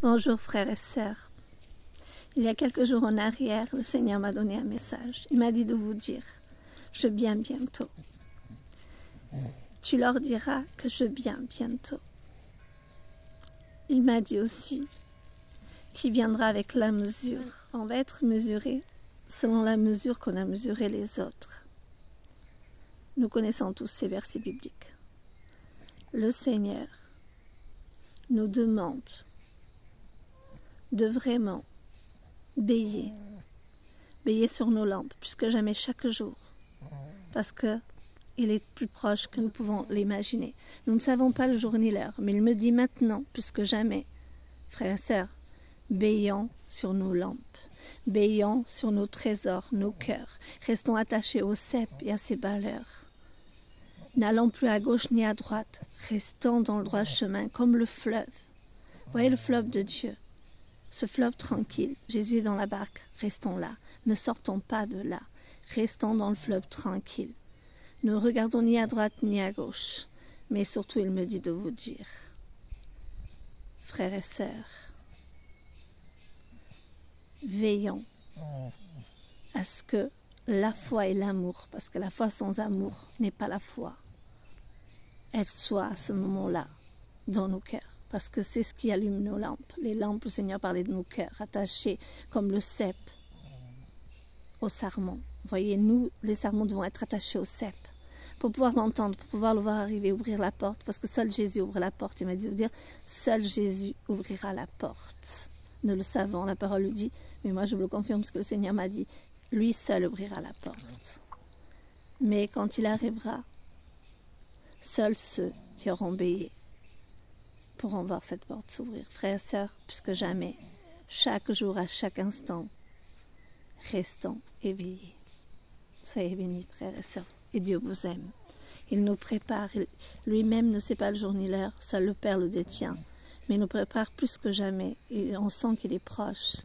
Bonjour frères et sœurs. Il y a quelques jours en arrière, le Seigneur m'a donné un message. Il m'a dit de vous dire, je viens bientôt. Tu leur diras que je viens bientôt. Il m'a dit aussi qu'il viendra avec la mesure. On va être mesuré selon la mesure qu'on a mesuré les autres. Nous connaissons tous ces versets bibliques. Le Seigneur nous demande de vraiment veiller sur nos lampes, plus que jamais chaque jour, parce qu'il est plus proche que nous pouvons l'imaginer. Nous ne savons pas le jour ni l'heure, mais il me dit maintenant, plus que jamais, frères et sœurs, veillons sur nos lampes, veillons sur nos trésors, nos cœurs, restons attachés au cep et à ses valeurs. N'allons plus à gauche ni à droite, restons dans le droit chemin, comme le fleuve. Voyez le fleuve de Dieu. Ce fleuve tranquille, Jésus est dans la barque, restons là, ne sortons pas de là, restons dans le fleuve tranquille. Ne regardons ni à droite ni à gauche, mais surtout il me dit de vous dire, frères et sœurs, veillons à ce que la foi et l'amour, parce que la foi sans amour n'est pas la foi, elle soit à ce moment-là dans nos cœurs. Parce que c'est ce qui allume nos lampes. Les lampes, le Seigneur parlait de nos cœurs, attachés comme le cep au sarment. Voyez, nous, les sarments devons être attachés au cep pour pouvoir l'entendre, pour pouvoir le voir arriver, ouvrir la porte. Parce que seul Jésus ouvre la porte. Il m'a dit de dire, seul Jésus ouvrira la porte. Nous le savons, la parole le dit, mais moi je vous le confirme parce que le Seigneur m'a dit, lui seul ouvrira la porte. Mais quand il arrivera, seuls ceux qui auront veillé pourront voir cette porte s'ouvrir. Frères et sœurs, plus que jamais, chaque jour, à chaque instant, restons éveillés. Soyez bénis, frères et sœurs, et Dieu vous aime. Il nous prépare, lui-même ne sait pas le jour ni l'heure, seul le Père le détient, mais il nous prépare plus que jamais, et on sent qu'il est proche.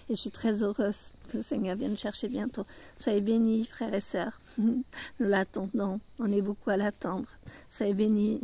Et je suis très heureuse que le Seigneur vienne chercher bientôt. Soyez bénis, frères et sœurs. Nous l'attendons, on est beaucoup à l'attendre. Soyez bénis.